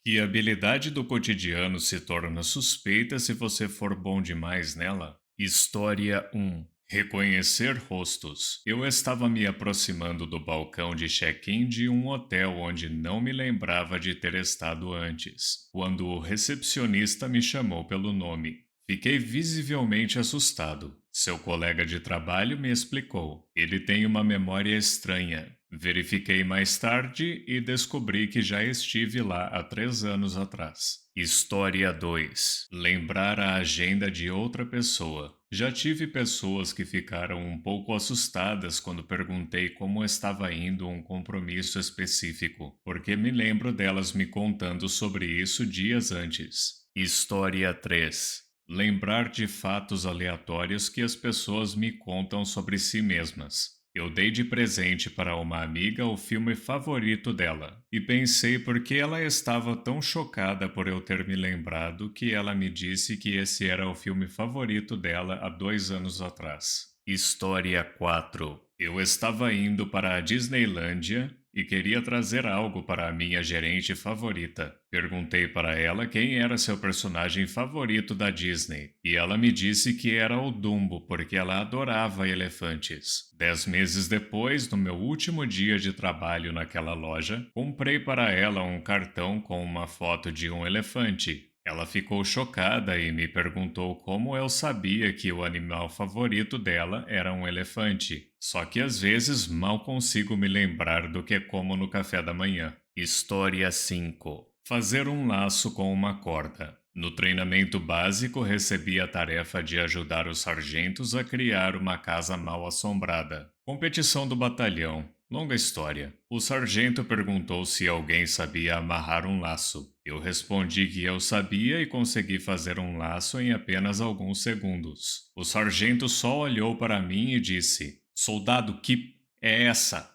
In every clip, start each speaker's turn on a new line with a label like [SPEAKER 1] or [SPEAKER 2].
[SPEAKER 1] Que habilidade do cotidiano se torna suspeita se você for bom demais nela? História um. Reconhecer rostos. Eu estava me aproximando do balcão de check-in de um hotel onde não me lembrava de ter estado antes, quando o recepcionista me chamou pelo nome. Fiquei visivelmente assustado. Seu colega de trabalho me explicou. Ele tem uma memória estranha. Verifiquei mais tarde e descobri que já estive lá há 3 anos atrás. História 2. Lembrar a agenda de outra pessoa. Já tive pessoas que ficaram um pouco assustadas quando perguntei como estava indo um compromisso específico, porque me lembro delas me contando sobre isso dias antes. História 3. Lembrar de fatos aleatórios que as pessoas me contam sobre si mesmas. Eu dei de presente para uma amiga o filme favorito dela e pensei por que ela estava tão chocada por eu ter me lembrado que ela me disse que esse era o filme favorito dela há 2 anos atrás. História 4. Eu estava indo para a Disneylândia e queria trazer algo para a minha gerente favorita. Perguntei para ela quem era seu personagem favorito da Disney, e ela me disse que era o Dumbo, porque ela adorava elefantes. 10 meses depois, no meu último dia de trabalho naquela loja, comprei para ela um cartão com uma foto de um elefante. Ela ficou chocada e me perguntou como eu sabia que o animal favorito dela era um elefante. Só que às vezes mal consigo me lembrar do que como no café da manhã. História 5. Fazer um laço com uma corda. No treinamento básico, recebi a tarefa de ajudar os sargentos a criar uma casa mal assombrada. Competição do batalhão. Longa história. O sargento perguntou se alguém sabia amarrar um laço. Eu respondi que eu sabia e consegui fazer um laço em apenas alguns segundos. O sargento só olhou para mim e disse: Soldado, que é essa?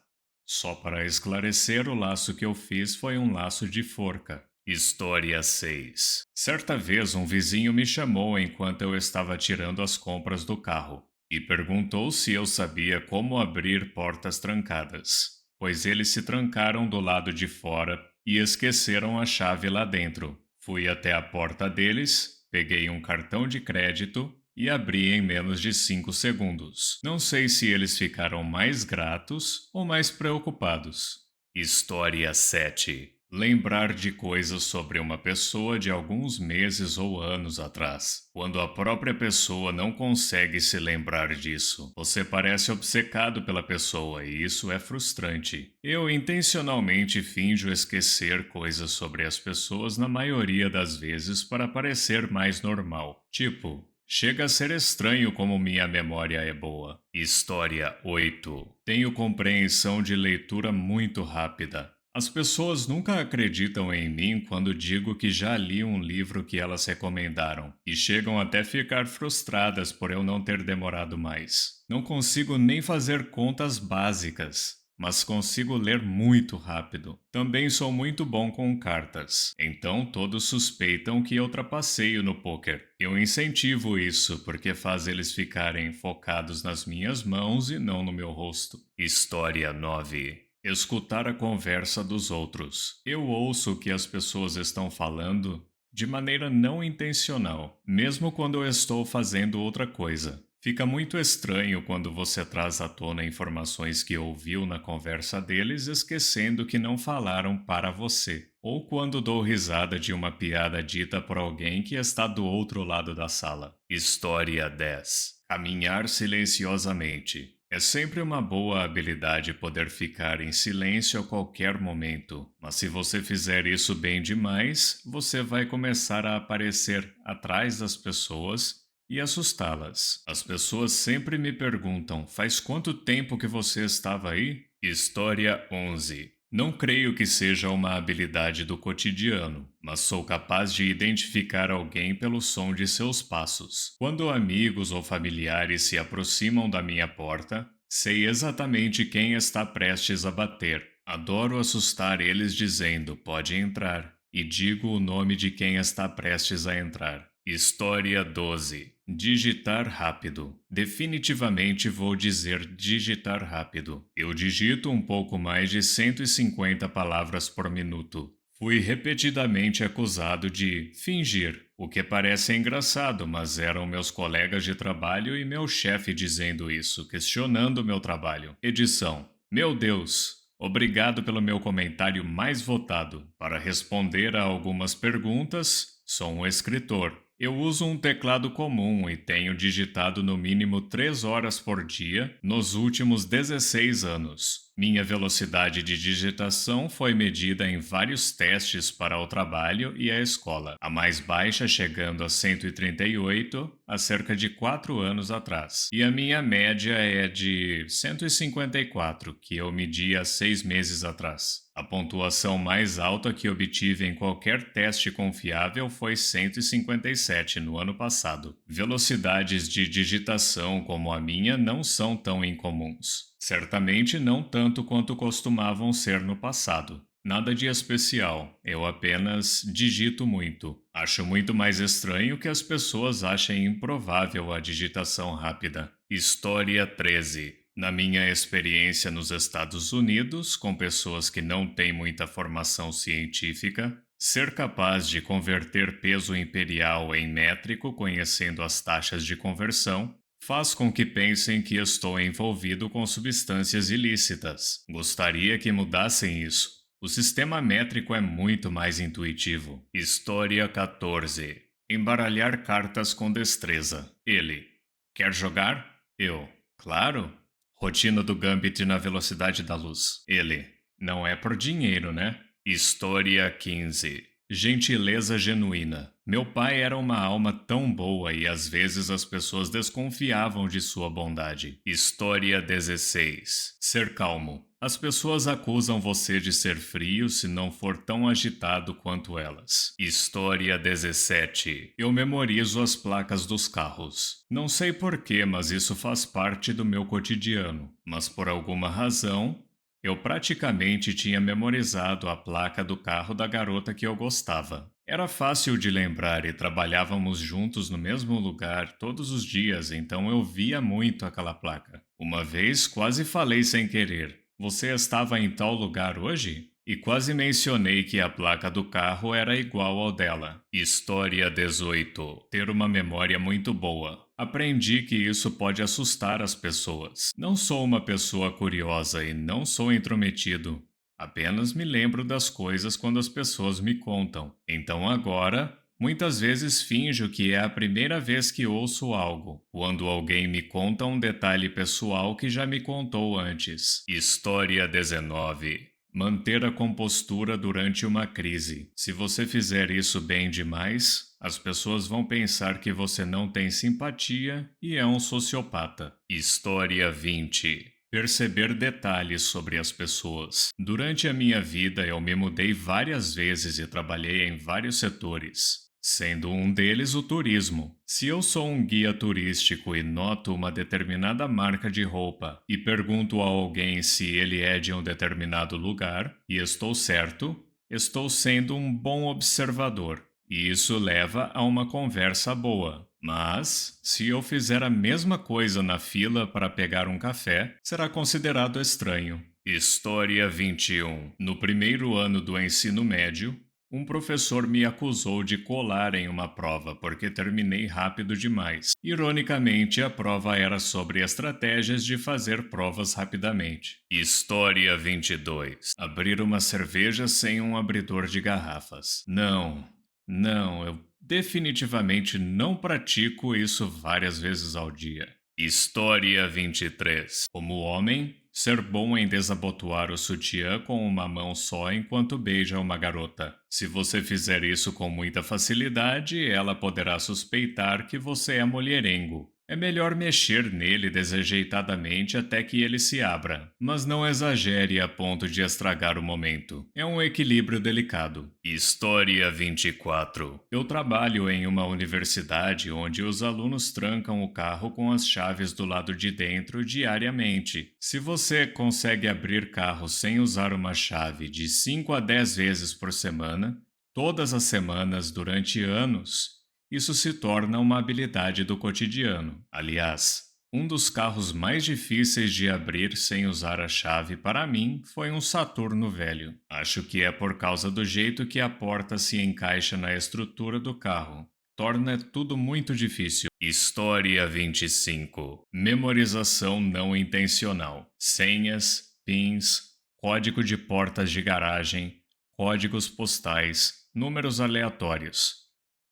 [SPEAKER 1] Só para esclarecer, o laço que eu fiz foi um laço de forca. História 6. Certa vez um vizinho me chamou enquanto eu estava tirando as compras do carro e perguntou se eu sabia como abrir portas trancadas, pois eles se trancaram do lado de fora e esqueceram a chave lá dentro. Fui até a porta deles, peguei um cartão de crédito e abri em menos de 5 segundos. Não sei se eles ficaram mais gratos ou mais preocupados. História 7. Lembrar de coisas sobre uma pessoa de alguns meses ou anos atrás. Quando a própria pessoa não consegue se lembrar disso, você parece obcecado pela pessoa e isso é frustrante. Eu intencionalmente finjo esquecer coisas sobre as pessoas na maioria das vezes para parecer mais normal. Tipo, chega a ser estranho como minha memória é boa. História 8. Tenho compreensão de leitura muito rápida. As pessoas nunca acreditam em mim quando digo que já li um livro que elas recomendaram e chegam até a ficar frustradas por eu não ter demorado mais. Não consigo nem fazer contas básicas, mas consigo ler muito rápido. Também sou muito bom com cartas, então todos suspeitam que eu trapaceio no poker. Eu incentivo isso porque faz eles ficarem focados nas minhas mãos e não no meu rosto. História 9. Escutar a conversa dos outros. Eu ouço o que as pessoas estão falando de maneira não intencional, mesmo quando eu estou fazendo outra coisa. Fica muito estranho quando você traz à tona informações que ouviu na conversa deles, esquecendo que não falaram para você. Ou quando dou risada de uma piada dita por alguém que está do outro lado da sala. História 10. Caminhar silenciosamente. É sempre uma boa habilidade poder ficar em silêncio a qualquer momento, mas se você fizer isso bem demais, você vai começar a aparecer atrás das pessoas e assustá-las. As pessoas sempre me perguntam: faz quanto tempo que você estava aí? História 11. Não creio que seja uma habilidade do cotidiano, mas sou capaz de identificar alguém pelo som de seus passos. Quando amigos ou familiares se aproximam da minha porta, sei exatamente quem está prestes a bater. Adoro assustar eles dizendo: pode entrar, e digo o nome de quem está prestes a entrar. História 12. Digitar rápido. Definitivamente vou dizer digitar rápido. Eu digito um pouco mais de 150 palavras por minuto. Fui repetidamente acusado de fingir, o que parece engraçado, mas eram meus colegas de trabalho e meu chefe dizendo isso, questionando meu trabalho. Edição. Meu Deus! Obrigado pelo meu comentário mais votado. Para responder a algumas perguntas, sou um escritor. Eu uso um teclado comum e tenho digitado no mínimo 3 horas por dia nos últimos 16 anos. Minha velocidade de digitação foi medida em vários testes para o trabalho e a escola, a mais baixa chegando a 138 há cerca de 4 anos atrás. E a minha média é de 154, que eu medi há 6 meses atrás. A pontuação mais alta que obtive em qualquer teste confiável foi 157 no ano passado. Velocidades de digitação como a minha não são tão incomuns. Certamente não tanto quanto costumavam ser no passado. Nada de especial, eu apenas digito muito. Acho muito mais estranho que as pessoas achem improvável a digitação rápida. História 13. Na minha experiência nos Estados Unidos, com pessoas que não têm muita formação científica, ser capaz de converter peso imperial em métrico conhecendo as taxas de conversão faz com que pensem que estou envolvido com substâncias ilícitas. Gostaria que mudassem isso. O sistema métrico é muito mais intuitivo. História 14. Embaralhar cartas com destreza. Ele. Quer jogar? Eu. Claro. Rotina do Gambit na velocidade da luz. Ele. Não é por dinheiro, né? História 15. Gentileza genuína. Meu pai era uma alma tão boa e às vezes as pessoas desconfiavam de sua bondade. História 16. Ser calmo. As pessoas acusam você de ser frio se não for tão agitado quanto elas. História 17. Eu memorizo as placas dos carros. Não sei porquê, mas isso faz parte do meu cotidiano. Mas por alguma razão, eu praticamente tinha memorizado a placa do carro da garota que eu gostava. Era fácil de lembrar e trabalhávamos juntos no mesmo lugar todos os dias, então eu via muito aquela placa. Uma vez quase falei sem querer: "Você estava em tal lugar hoje?" E quase mencionei que a placa do carro era igual ao dela. História 18. Ter uma memória muito boa. Aprendi que isso pode assustar as pessoas. Não sou uma pessoa curiosa e não sou intrometido. Apenas me lembro das coisas quando as pessoas me contam. Então agora, muitas vezes finjo que é a primeira vez que ouço algo, quando alguém me conta um detalhe pessoal que já me contou antes. História 19. Manter a compostura durante uma crise. Se você fizer isso bem demais, as pessoas vão pensar que você não tem simpatia e é um sociopata. História 20. Perceber detalhes sobre as pessoas. Durante a minha vida, eu me mudei várias vezes e trabalhei em vários setores, sendo um deles o turismo. Se eu sou um guia turístico e noto uma determinada marca de roupa e pergunto a alguém se ele é de um determinado lugar, e estou certo, estou sendo um bom observador. E isso leva a uma conversa boa. Mas, se eu fizer a mesma coisa na fila para pegar um café, será considerado estranho. História 21. No primeiro ano do ensino médio, um professor me acusou de colar em uma prova porque terminei rápido demais. Ironicamente, a prova era sobre estratégias de fazer provas rapidamente. História 22. Abrir uma cerveja sem um abridor de garrafas. Não, eu definitivamente não pratico isso várias vezes ao dia. História 23. Como homem, ser bom em desabotoar o sutiã com uma mão só enquanto beija uma garota. Se você fizer isso com muita facilidade, ela poderá suspeitar que você é mulherengo. É melhor mexer nele desajeitadamente até que ele se abra, mas não exagere a ponto de estragar o momento. É um equilíbrio delicado. História 24. Eu trabalho em uma universidade onde os alunos trancam o carro com as chaves do lado de dentro diariamente. Se você consegue abrir carros sem usar uma chave de 5 a 10 vezes por semana, todas as semanas durante anos, isso se torna uma habilidade do cotidiano. Aliás, Um dos carros mais difíceis de abrir sem usar a chave para mim foi um Saturno velho. Acho que é por causa do jeito que a porta se encaixa na estrutura do carro. Torna tudo muito difícil. História 25. Memorização não intencional. Senhas, pins, código de portas de garagem, códigos postais, números aleatórios.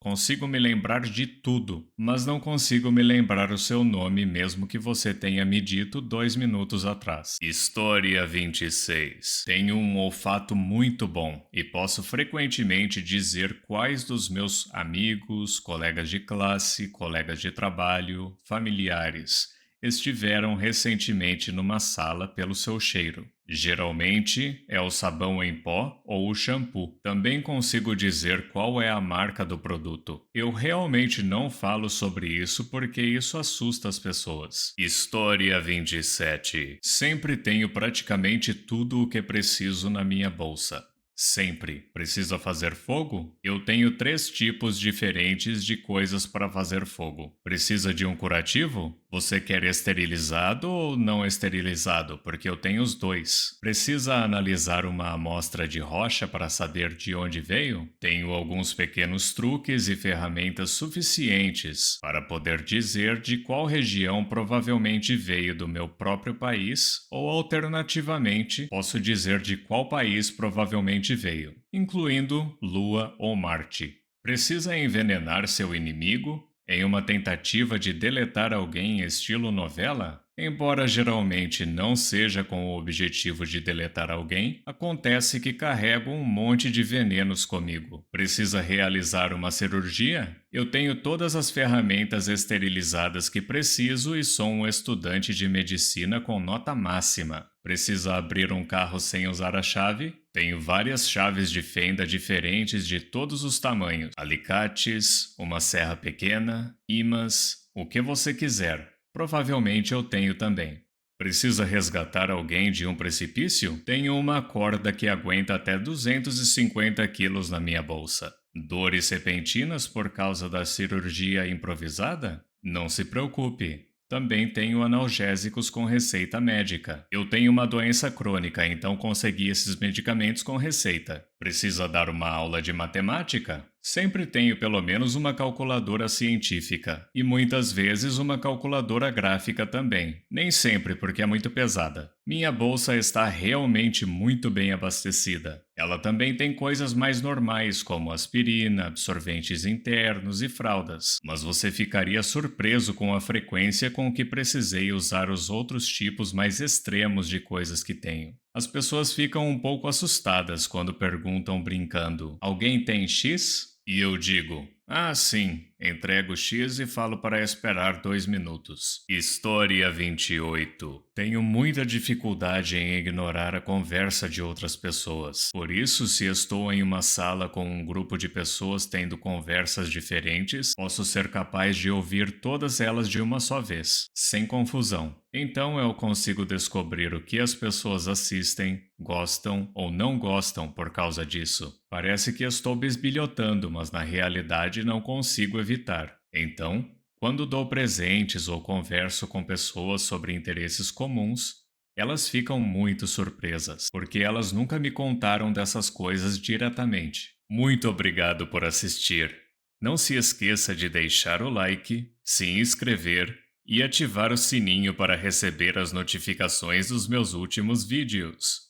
[SPEAKER 1] Consigo me lembrar de tudo, mas não consigo me lembrar o seu nome mesmo que você tenha me dito 2 minutos atrás. História 26. Tenho um olfato muito bom e posso frequentemente dizer quais dos meus amigos, colegas de classe, colegas de trabalho, familiares estiveram recentemente numa sala pelo seu cheiro. Geralmente é o sabão em pó ou o shampoo. Também consigo dizer qual é a marca do produto. Eu realmente não falo sobre isso porque isso assusta as pessoas. História 27. Sempre tenho praticamente tudo o que preciso na minha bolsa. Sempre. Precisa fazer fogo? Eu tenho 3 tipos diferentes de coisas para fazer fogo. Precisa de um curativo? Você quer esterilizado ou não esterilizado? Porque eu tenho os dois. Precisa analisar uma amostra de rocha para saber de onde veio? Tenho alguns pequenos truques e ferramentas suficientes para poder dizer de qual região provavelmente veio do meu próprio país, ou alternativamente, posso dizer de qual país provavelmente veio, incluindo Lua ou Marte. Precisa envenenar seu inimigo em uma tentativa de deletar alguém estilo novela? Embora geralmente não seja com o objetivo de deletar alguém, acontece que carrego um monte de venenos comigo. Precisa realizar uma cirurgia? Eu tenho todas as ferramentas esterilizadas que preciso e sou um estudante de medicina com nota máxima. Precisa abrir um carro sem usar a chave? Tenho várias chaves de fenda diferentes de todos os tamanhos, alicates, uma serra pequena, imãs, o que você quiser. Provavelmente eu tenho também. Precisa resgatar alguém de um precipício? Tenho uma corda que aguenta até 250 quilos na minha bolsa. Dores repentinas por causa da cirurgia improvisada? Não se preocupe. Também tenho analgésicos com receita médica. Eu tenho uma doença crônica, então consegui esses medicamentos com receita. Precisa dar uma aula de matemática? Sempre tenho pelo menos uma calculadora científica e muitas vezes uma calculadora gráfica também. Nem sempre porque é muito pesada. Minha bolsa está realmente muito bem abastecida. Ela também tem coisas mais normais como aspirina, absorventes internos e fraldas, mas você ficaria surpreso com a frequência com que precisei usar os outros tipos mais extremos de coisas que tenho. As pessoas ficam um pouco assustadas quando perguntam brincando: alguém tem X? E eu digo: ah, sim. Entrego X e falo para esperar 2 minutos. História 28. Tenho muita dificuldade em ignorar a conversa de outras pessoas. Por isso, se estou em uma sala com um grupo de pessoas tendo conversas diferentes, posso ser capaz de ouvir todas elas de uma só vez, sem confusão. Então eu consigo descobrir o que as pessoas assistem, gostam ou não gostam por causa disso. Parece que estou bisbilhotando, mas na realidade não consigo evitar. Então, quando dou presentes ou converso com pessoas sobre interesses comuns, elas ficam muito surpresas, porque elas nunca me contaram dessas coisas diretamente. Muito obrigado por assistir. Não se esqueça de deixar o like, se inscrever e ativar o sininho para receber as notificações dos meus últimos vídeos.